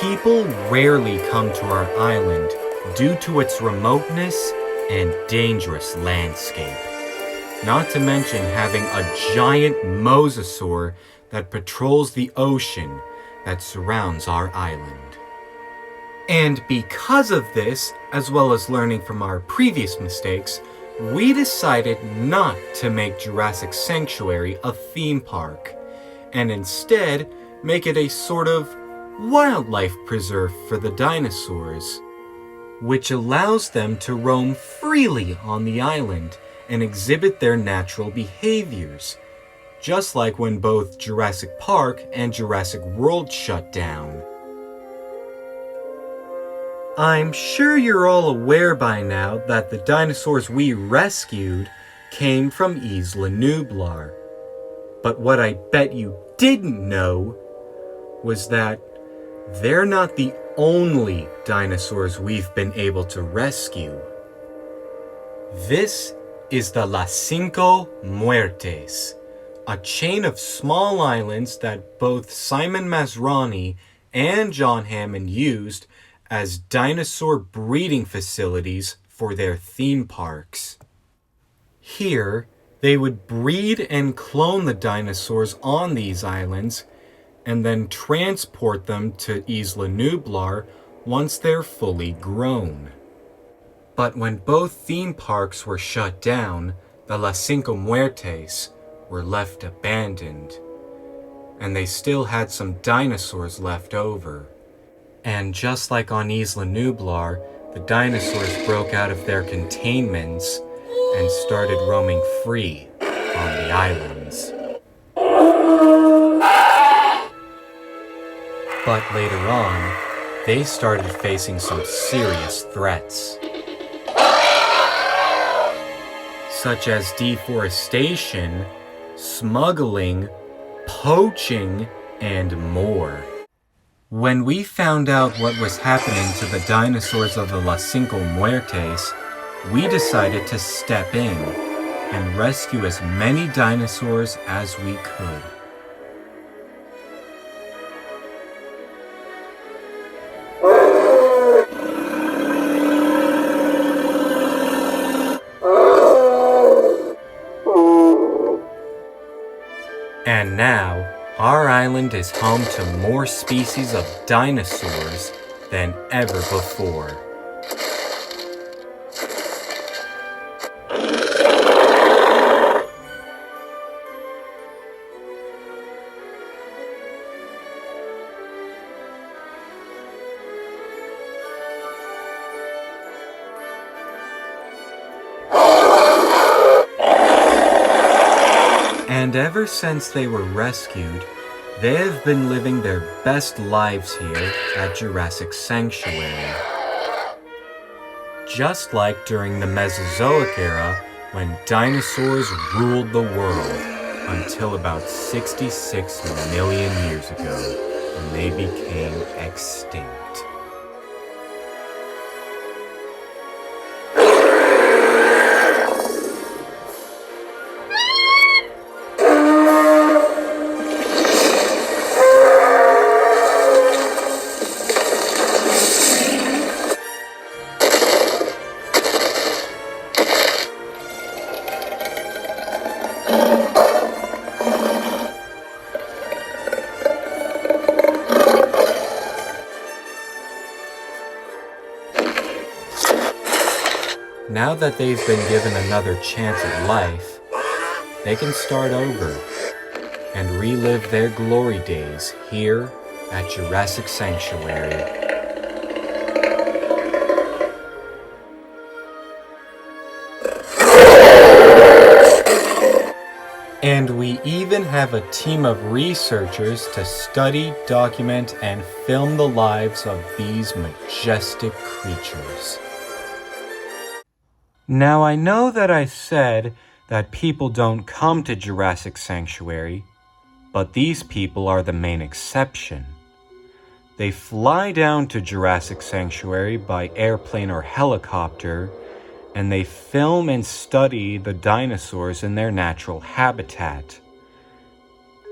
People rarely come to our island due to its remoteness and dangerous landscape. Not to mention having a giant mosasaur that patrols the ocean that surrounds our island. And because of this, as well as learning from our previous mistakes, we decided not to make Jurassic Sanctuary a theme park, and instead make it a sort of wildlife preserve for the dinosaurs, which allows them to roam freely on the island and exhibit their natural behaviors, just like when both Jurassic Park and Jurassic World shut down. I'm sure you're all aware by now that the dinosaurs we rescued came from Isla Nublar. But what I bet you didn't know was that they're not the only dinosaurs we've been able to rescue. This is the Las Cinco Muertes, a chain of small islands that both Simon Masrani and John Hammond used as dinosaur breeding facilities for their theme parks. Here, they would breed and clone the dinosaurs on these islands and then transport them to Isla Nublar once they're fully grown. But when both theme parks were shut down, the Las Cinco Muertes were left abandoned, and they still had some dinosaurs left over. And just like on Isla Nublar, the dinosaurs broke out of their containments and started roaming free on the islands. But later on, they started facing some serious threats, such as deforestation, smuggling, poaching, and more. When we found out what was happening to the dinosaurs of the Las Cinco Muertes, we decided to step in and rescue as many dinosaurs as we could. And now, our island is home to more species of dinosaurs than ever before. And ever since they were rescued, they have been living their best lives here at Jurassic Sanctuary. Just like during the Mesozoic era, when dinosaurs ruled the world, until about 66 million years ago, when they became extinct. Now that they've been given another chance at life, they can start over and relive their glory days here at Jurassic Sanctuary. And we even have a team of researchers to study, document, and film the lives of these majestic creatures. Now, I know that I said that people don't come to Jurassic Sanctuary, but these people are the main exception. They fly down to Jurassic Sanctuary by airplane or helicopter, and they film and study the dinosaurs in their natural habitat.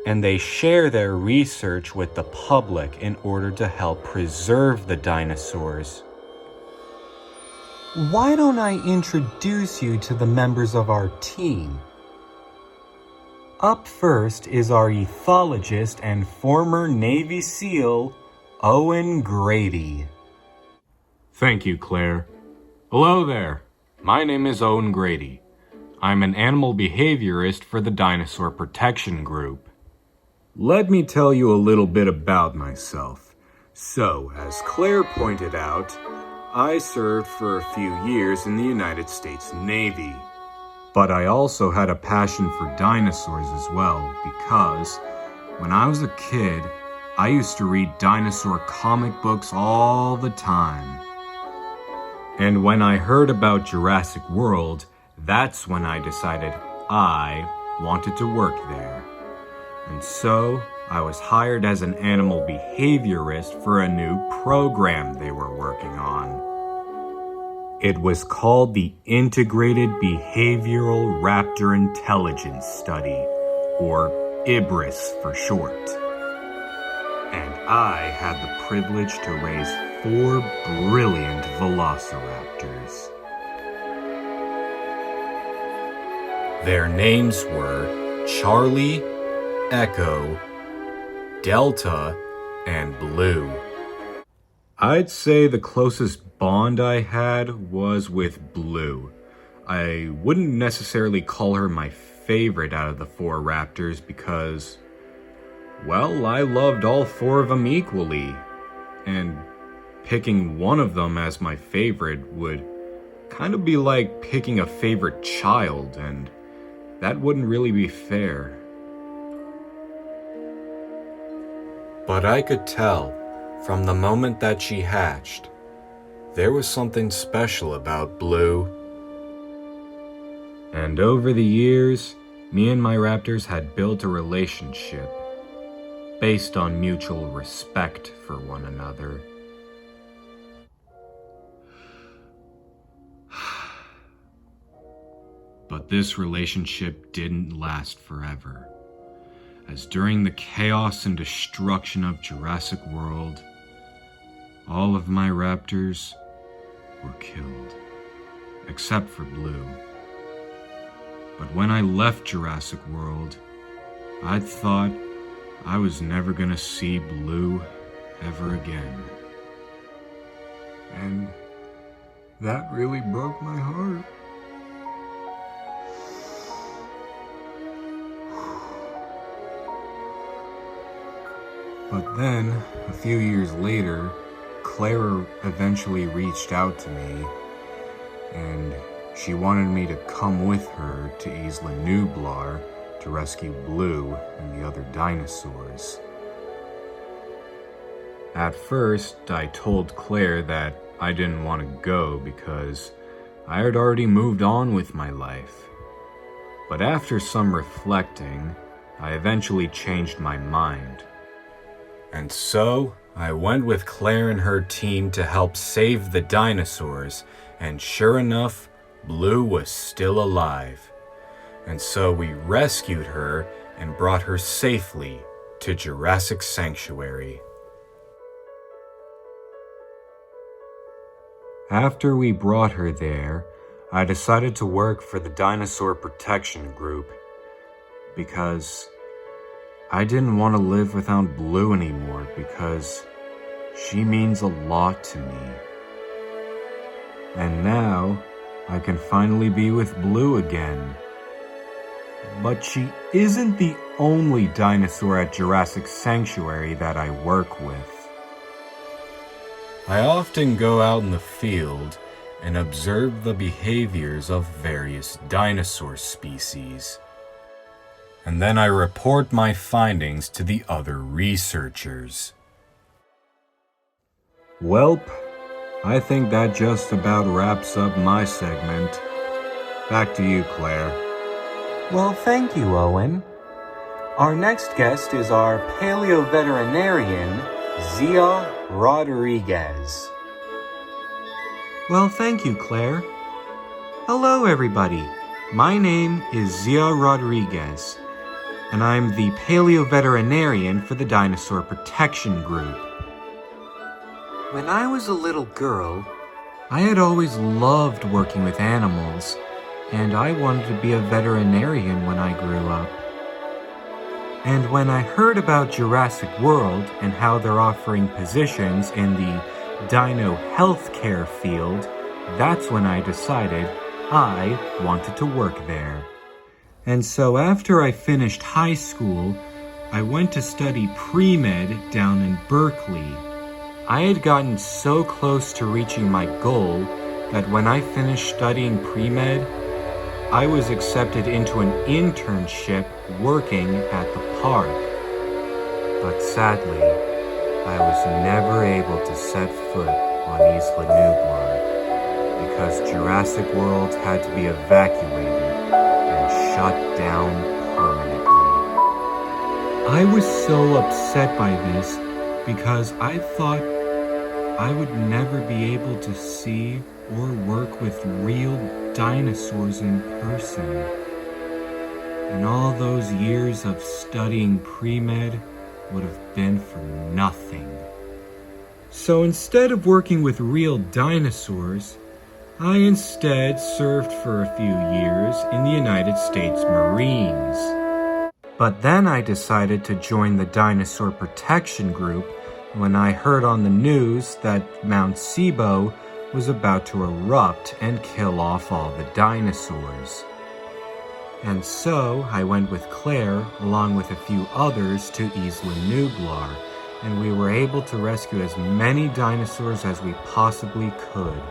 and they share their research with the public in order to help preserve the dinosaurs. Why don't I introduce you to the members of our team? Up first is our ethologist and former Navy SEAL, Owen Grady. Thank you, Claire. Hello there. My name is Owen Grady. I'm an animal behaviorist for the Dinosaur Protection Group. Let me tell you a little bit about myself. So, as Claire pointed out, I served for a few years in the United States Navy. But I also had a passion for dinosaurs as well, because when I was a kid, I used to read dinosaur comic books all the time. And when I heard about Jurassic World, that's when I decided I wanted to work there. And so, I was hired as an animal behaviorist for a new program they were working on. It was called the Integrated Behavioral Raptor Intelligence Study, or IBRIS for short. And I had the privilege to raise 4 brilliant velociraptors. Their names were Charlie, Echo, Delta, and Blue. I'd say the closest bond I had was with Blue. I wouldn't necessarily call her my favorite out of the 4 raptors because, well, I loved all 4 of them equally. And picking one of them as my favorite would kind of be like picking a favorite child, and that wouldn't really be fair. But I could tell, from the moment that she hatched, there was something special about Blue. And over the years, me and my raptors had built a relationship based on mutual respect for one another. But this relationship didn't last forever, as during the chaos and destruction of Jurassic World, all of my raptors were killed, except for Blue. But when I left Jurassic World, I thought I was never gonna see Blue ever again. And that really broke my heart. But then, a few years later, Clara eventually reached out to me, and she wanted me to come with her to Isla Nublar to rescue Blue and the other dinosaurs. At first, I told Claire that I didn't want to go because I had already moved on with my life. But after some reflecting, I eventually changed my mind. And so, I went with Claire and her team to help save the dinosaurs, and sure enough, Blue was still alive. And so we rescued her and brought her safely to Jurassic Sanctuary. After we brought her there, I decided to work for the Dinosaur Protection Group because I didn't want to live without Blue anymore because she means a lot to me. And now, I can finally be with Blue again. But she isn't the only dinosaur at Jurassic Sanctuary that I work with. I often go out in the field and observe the behaviors of various dinosaur species. And then I report my findings to the other researchers. Welp, I think that just about wraps up my segment. Back to you, Claire. Well, thank you, Owen. Our next guest is our paleoveterinarian, Zia Rodriguez. Well, thank you, Claire. Hello, everybody. My name is Zia Rodriguez, and I'm the paleoveterinarian for the Dinosaur Protection Group. When I was a little girl, I had always loved working with animals, and I wanted to be a veterinarian when I grew up. And when I heard about Jurassic World and how they're offering positions in the dino healthcare field, that's when I decided I wanted to work there. And so after I finished high school, I went to study pre-med down in Berkeley. I had gotten so close to reaching my goal that when I finished studying pre-med, I was accepted into an internship working at the park. But sadly, I was never able to set foot on Isla Nublar because Jurassic World had to be evacuated and shut down permanently. I was so upset by this because I thought I would never be able to see or work with real dinosaurs in person. And all those years of studying pre-med would have been for nothing. So instead of working with real dinosaurs, I instead served for a few years in the United States Marines. But then I decided to join the Dinosaur Protection Group when I heard on the news that Mount Sibo was about to erupt and kill off all the dinosaurs. And so I went with Claire along with a few others to Isla Nublar, and we were able to rescue as many dinosaurs as we possibly could.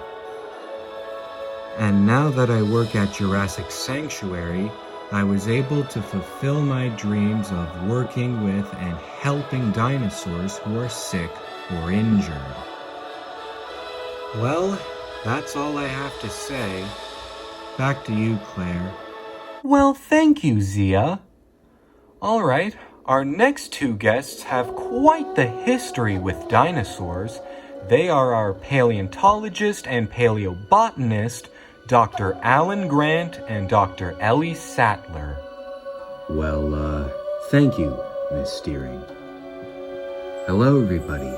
And now that I work at Jurassic Sanctuary, I was able to fulfill my dreams of working with and helping dinosaurs who are sick or injured. Well, that's all I have to say. Back to you, Claire. Well, thank you, Zia. All right, our next two guests have quite the history with dinosaurs. They are our paleontologist and paleobotanist, Dr. Alan Grant and Dr. Ellie Sattler. Well, thank you, Miss Steering. Hello, everybody.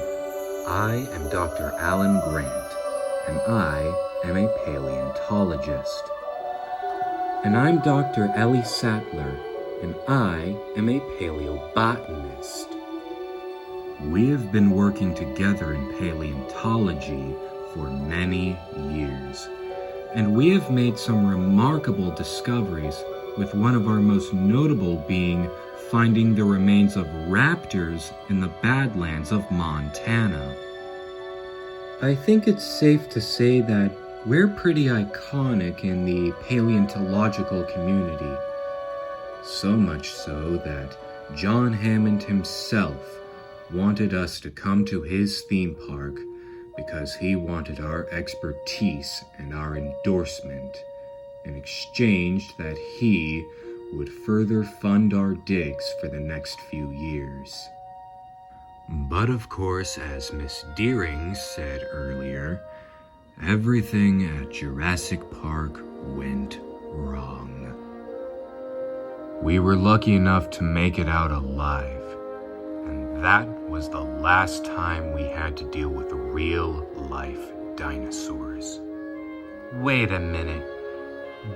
I am Dr. Alan Grant, and I am a paleontologist. And I'm Dr. Ellie Sattler, and I am a paleobotanist. We have been working together in paleontology for many years, and we have made some remarkable discoveries, with one of our most notable being finding the remains of raptors in the Badlands of Montana. I think it's safe to say that we're pretty iconic in the paleontological community. So much so that John Hammond himself wanted us to come to his theme park because he wanted our expertise and our endorsement, in exchange that he would further fund our digs for the next few years. But of course, as Miss Deering said earlier, everything at Jurassic Park went wrong. We were lucky enough to make it out alive, and that was the last time we had to deal with real-life dinosaurs. Wait a minute.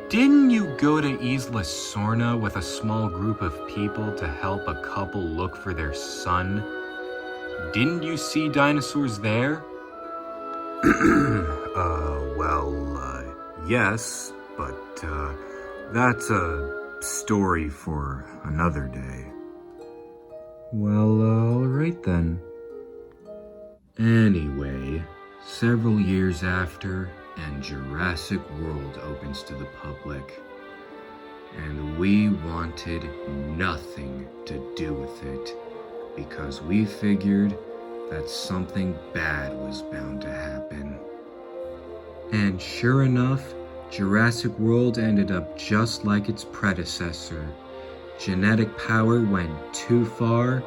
Didn't you go to Isla Sorna with a small group of people to help a couple look for their son? Didn't you see dinosaurs there? Yes, but, that's a story for another day. Well, alright then. Anyway, several years after, and Jurassic World opens to the public, and we wanted nothing to do with it because we figured that something bad was bound to happen. And sure enough, Jurassic World ended up just like its predecessor. Genetic power went too far,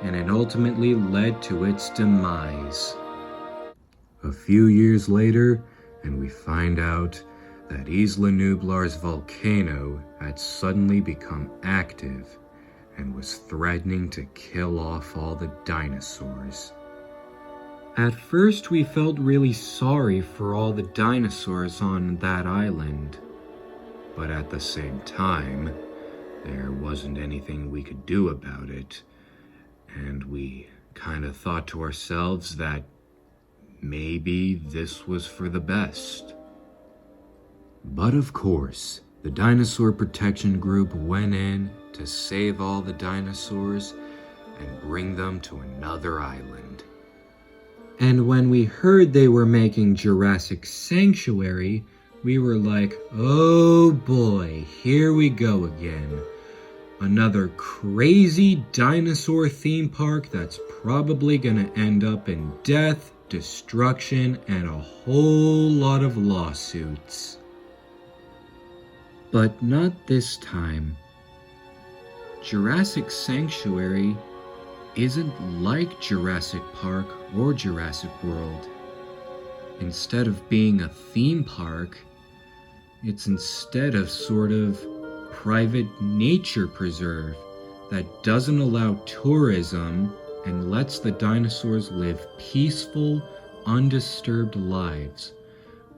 and it ultimately led to its demise. A few years later, and we find out that Isla Nublar's volcano had suddenly become active, and was threatening to kill off all the dinosaurs. At first, we felt really sorry for all the dinosaurs on that island, but at the same time, there wasn't anything we could do about it, and we kind of thought to ourselves that maybe this was for the best. But of course, the Dinosaur Protection Group went in to save all the dinosaurs and bring them to another island. And when we heard they were making Jurassic Sanctuary, we were like, oh boy, here we go again. Another crazy dinosaur theme park that's probably gonna end up in death, destruction, and a whole lot of lawsuits. But not this time. Jurassic Sanctuary isn't like Jurassic Park or Jurassic World. Instead of being a theme park, it's instead a sort of private nature preserve that doesn't allow tourism and lets the dinosaurs live peaceful, undisturbed lives,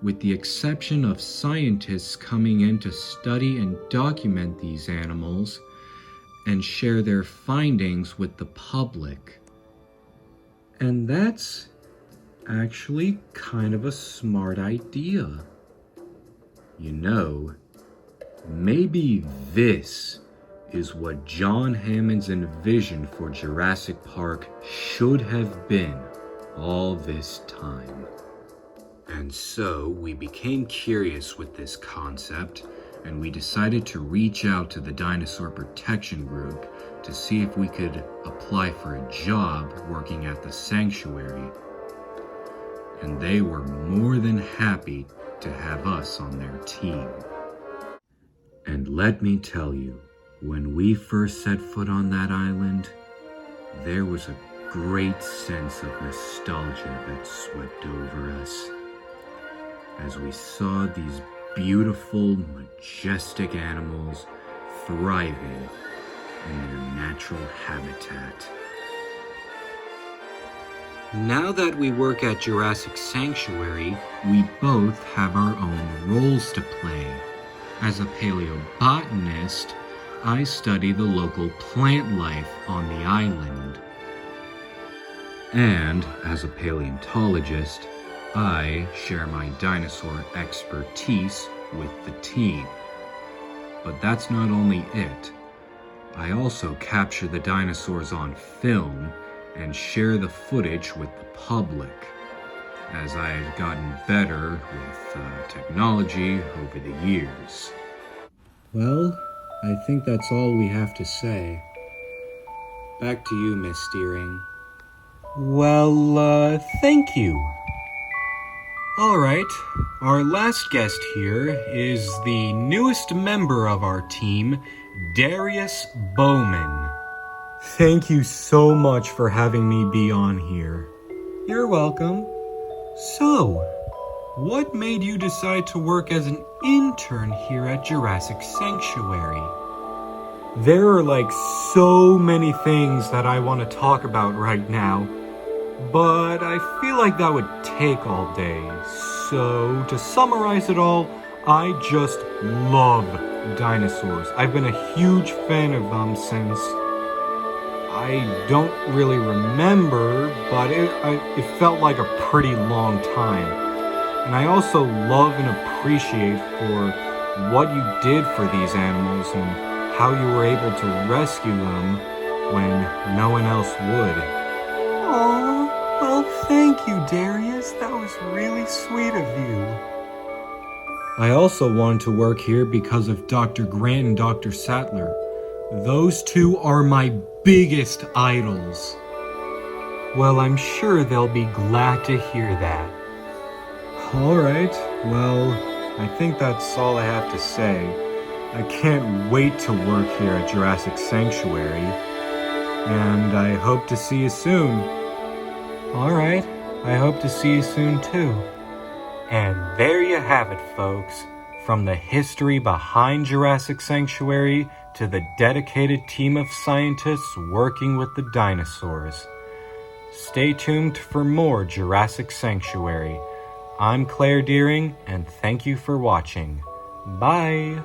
with the exception of scientists coming in to study and document these animals and share their findings with the public. And that's actually kind of a smart idea. You know, maybe this is what John Hammond's envision for Jurassic Park should have been all this time. And so we became curious with this concept, and we decided to reach out to the Dinosaur Protection Group to see if we could apply for a job working at the sanctuary. And they were more than happy to have us on their team. And let me tell you, when we first set foot on that island, there was a great sense of nostalgia that swept over us as we saw these beautiful, majestic animals thriving in their natural habitat. Now that we work at Jurassic Sanctuary, we both have our own roles to play. As a paleobotanist, I study the local plant life on the island. And as a paleontologist, I share my dinosaur expertise with the team. But that's not only it. I also capture the dinosaurs on film and share the footage with the public, as I have gotten better with technology over the years. Well, I think that's all we have to say. Back to you, Miss Steering. Well, thank you. Alright, our last guest here is the newest member of our team, Darius Bowman. Thank you so much for having me be on here. You're welcome. So, what made you decide to work as an intern here at Jurassic Sanctuary? There are so many things that I want to talk about right now, but I feel like that would take all day. So, to summarize it all, I just love dinosaurs. I've been a huge fan of them since I don't really remember, but it felt like a pretty long time. And I also love and appreciate for what you did for these animals and how you were able to rescue them when no one else would. Aw, well, thank you, Darius. That was really sweet of you. I also wanted to work here because of Dr. Grant and Dr. Sattler. Those two are my biggest idols. Well, I'm sure they'll be glad to hear that. Alright, well, I think that's all I have to say. I can't wait to work here at Jurassic Sanctuary, and I hope to see you soon. Alright, I hope to see you soon too. And there you have it, folks. From the history behind Jurassic Sanctuary to the dedicated team of scientists working with the dinosaurs. Stay tuned for more Jurassic Sanctuary. I'm Claire Deering, and thank you for watching. Bye!